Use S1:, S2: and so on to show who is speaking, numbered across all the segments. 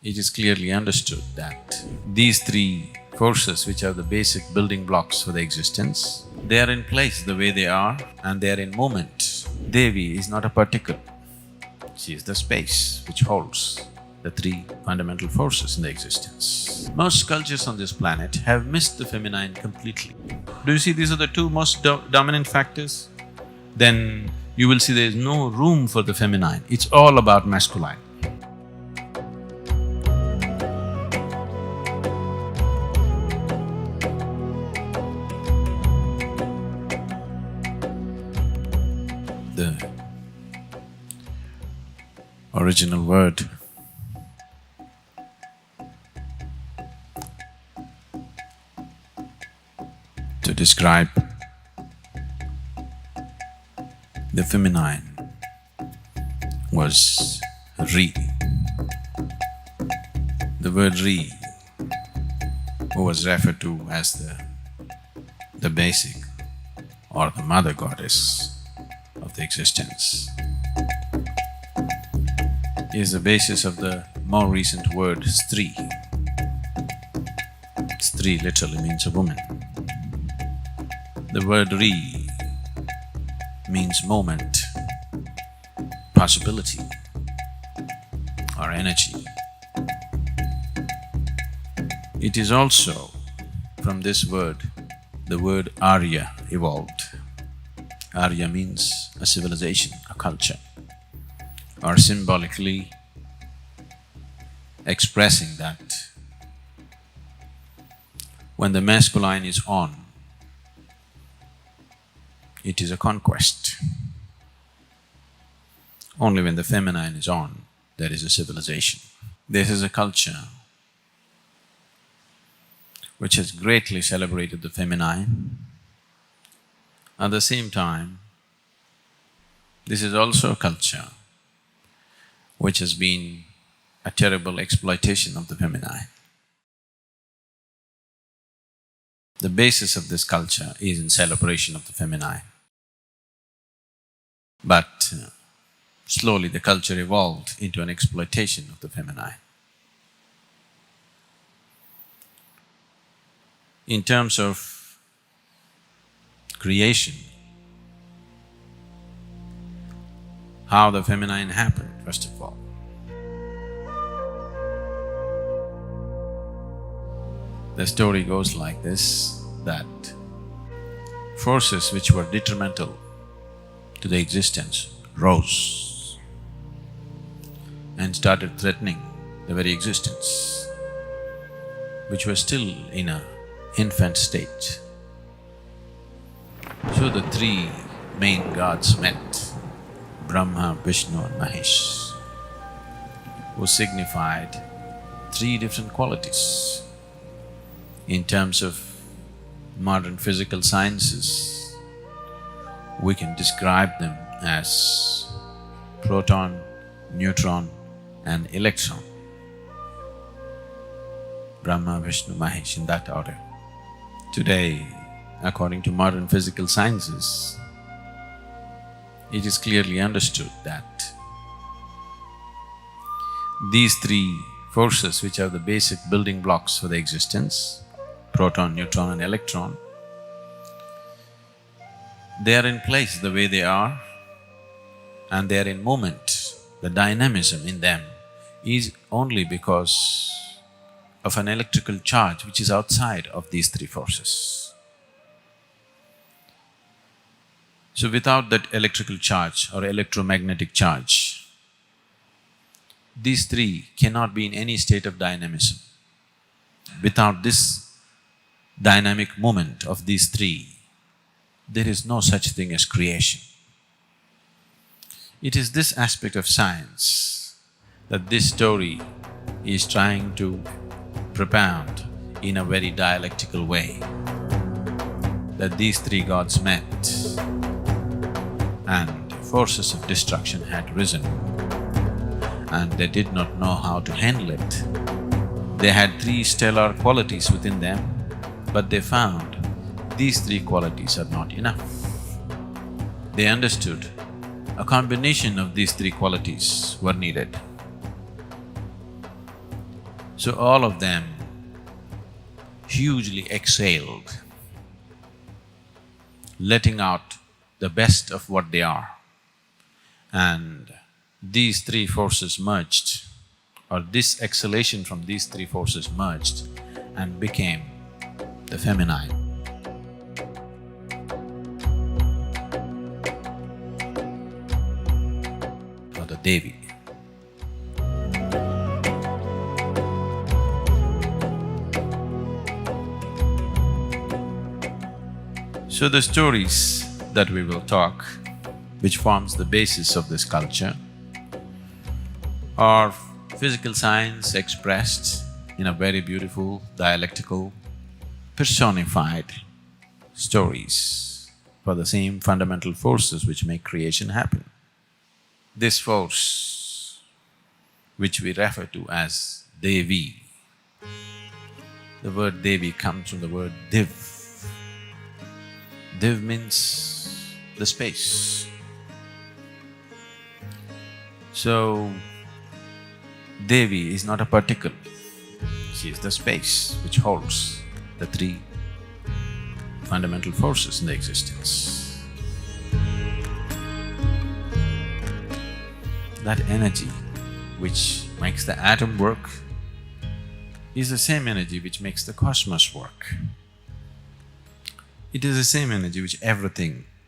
S1: It is clearly understood that these three forces, which are the basic building blocks for the existence, they are in place the way they are and they are in movement. Devi is not a particle, she is the space which holds the three fundamental forces in the existence. Most cultures on this planet have missed the feminine completely. Do you see these are the two most dominant factors? Then you will see there is no room for the feminine, it's all about masculine. The original word to describe the feminine was Re. The word Re was referred to as the basic or the mother goddess of the existence. Is the basis of the more recent word Stri. Stri literally means a woman. The word Re means moment, possibility or energy. It is also from this word, the word Arya evolved. Arya means a civilization, a culture, or symbolically expressing that when the masculine is on, it is a conquest. Only when the feminine is on, there is a civilization. This is a culture which has greatly celebrated the feminine. At the same time, this is also a culture which has been a terrible exploitation of the feminine. The basis of this culture is in celebration of the feminine. But slowly the culture evolved into an exploitation of the feminine. In terms of creation, how the feminine happened, first of all. The story goes like this, that forces which were detrimental to the existence rose and started threatening the very existence, which was still in an infant state. So the three main gods met, Brahma, Vishnu and Mahesh, who signified three different qualities. In terms of modern physical sciences, we can describe them as proton, neutron and electron. Brahma, Vishnu, Mahesh, in that order. Today, according to modern physical sciences, it is clearly understood that these three forces, which are the basic building blocks for the existence, proton, neutron and electron, they are in place the way they are and they are in movement. The dynamism in them is only because of an electrical charge which is outside of these three forces. So without that electrical charge or electromagnetic charge, these three cannot be in any state of dynamism. Without this dynamic movement of these three, there is no such thing as creation. It is this aspect of science that this story is trying to propound in a very dialectical way, that these three gods met and forces of destruction had risen and they did not know how to handle it. They had three stellar qualities within them, but they found these three qualities are not enough. They understood a combination of these three qualities were needed. So all of them hugely exhaled, letting out the best of what they are. And these three forces merged, or this exhalation from these three forces merged and became the feminine. Or the Devi. So the stories that we will talk, which forms the basis of this culture, are physical science expressed in a very beautiful, dialectical, personified stories for the same fundamental forces which make creation happen. This force, which we refer to as Devi, the word Devi comes from the word Div. Div means the space. So, Devi is not a particle, she is the space which holds the three fundamental forces in the existence. That energy which makes the atom work is the same energy which makes the cosmos work. It is the same energy which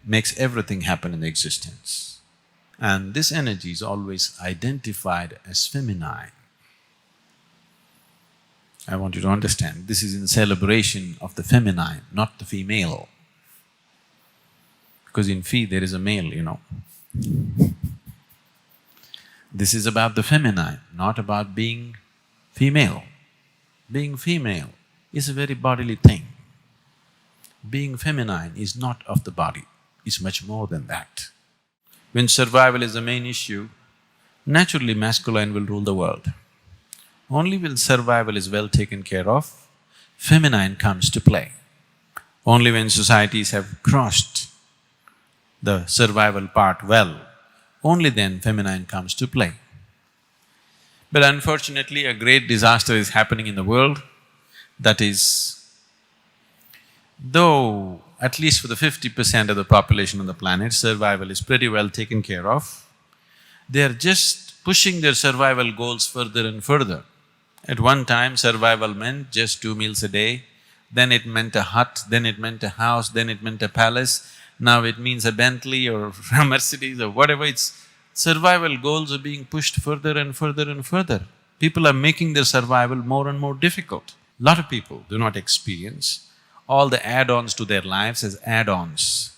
S1: makes everything happen in the existence. And this energy is always identified as feminine. I want you to understand, this is in celebration of the feminine, not the female. Because in Phi there is a male, you know. This is about the feminine, not about being female. Being female is a very bodily thing. Being feminine is not of the body, it's much more than that. When survival is the main issue, naturally masculine will rule the world. Only when survival is well taken care of, feminine comes to play. Only when societies have crossed the survival part well, only then feminine comes to play. But unfortunately, a great disaster is happening in the world, that is, though at least for the 50% of the population on the planet, survival is pretty well taken care of, they are just pushing their survival goals further and further. At one time, survival meant just 2 meals a day, then it meant a hut, then it meant a house, then it meant a palace, now it means a Bentley or a Mercedes or whatever, it's… survival goals are being pushed further and further and further. People are making their survival more and more difficult. Lot of people do not experience all the add-ons to their lives as add-ons.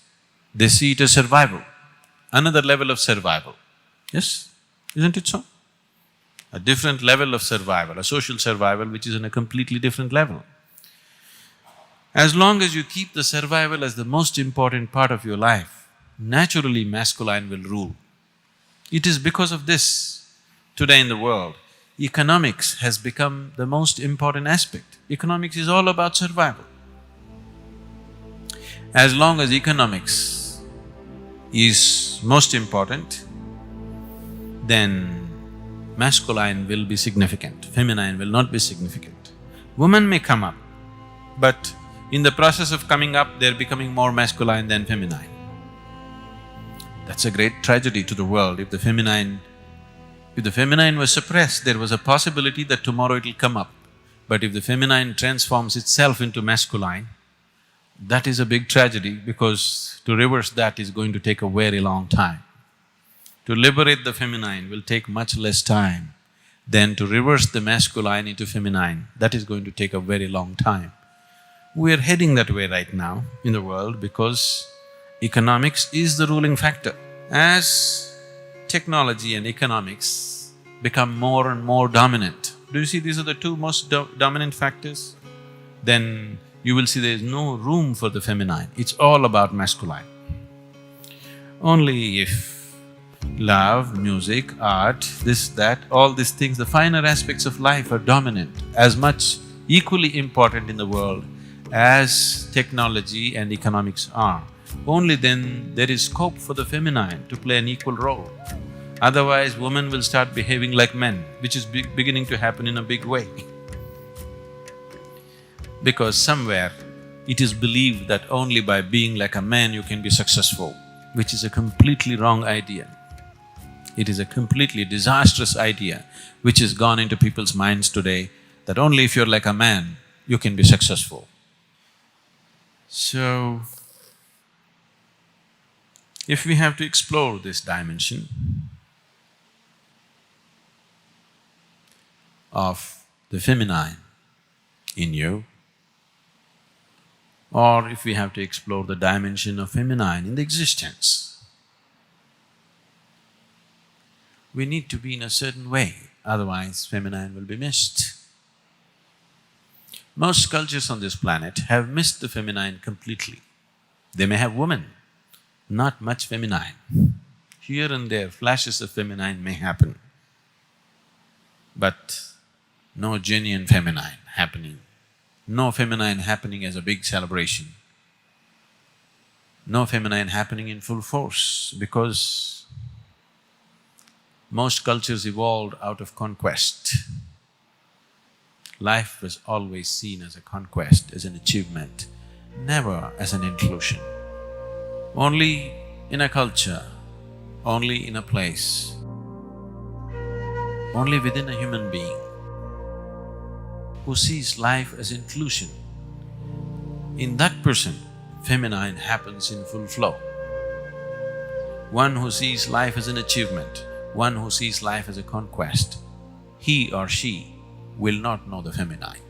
S1: They see it as survival, another level of survival. Yes, isn't it so? A different level of survival, a social survival which is on a completely different level. As long as you keep the survival as the most important part of your life, naturally masculine will rule. It is because of this, today in the world, economics has become the most important aspect. Economics is all about survival. As long as economics is most important, then masculine will be significant, feminine will not be significant. Women may come up, but in the process of coming up, they're becoming more masculine than feminine. That's a great tragedy to the world. If the feminine was suppressed, there was a possibility that tomorrow it'll come up. But if the feminine transforms itself into masculine, that is a big tragedy, because to reverse that is going to take a very long time. To liberate the feminine will take much less time than to reverse the masculine into feminine. That is going to take a very long time. We are heading that way right now in the world because economics is the ruling factor. As technology and economics become more and more dominant, do you see these are the two most dominant factors? Then you will see there is no room for the feminine, it's all about masculine. Only if love, music, art, this, that, all these things, the finer aspects of life are dominant, as much equally important in the world as technology and economics are, only then there is scope for the feminine to play an equal role. Otherwise, women will start behaving like men, which is beginning to happen in a big way. because somewhere it is believed that only by being like a man you can be successful, which is a completely wrong idea. It is a completely disastrous idea which has gone into people's minds today, that only if you're like a man, you can be successful. So, if we have to explore this dimension of the feminine in you, or if we have to explore the dimension of feminine in the existence, we need to be in a certain way, otherwise feminine will be missed. Most cultures on this planet have missed the feminine completely. They may have women, not much feminine. Here and there, flashes of feminine may happen, but no genuine feminine happening. No feminine happening as a big celebration. No feminine happening in full force, because most cultures evolved out of conquest. Life was always seen as a conquest, as an achievement, never as an inclusion. Only in a culture, only in a place, only within a human being who sees life as inclusion, in that person, feminine happens in full flow. One who sees life as an achievement, one who sees life as a conquest, he or she will not know the feminine.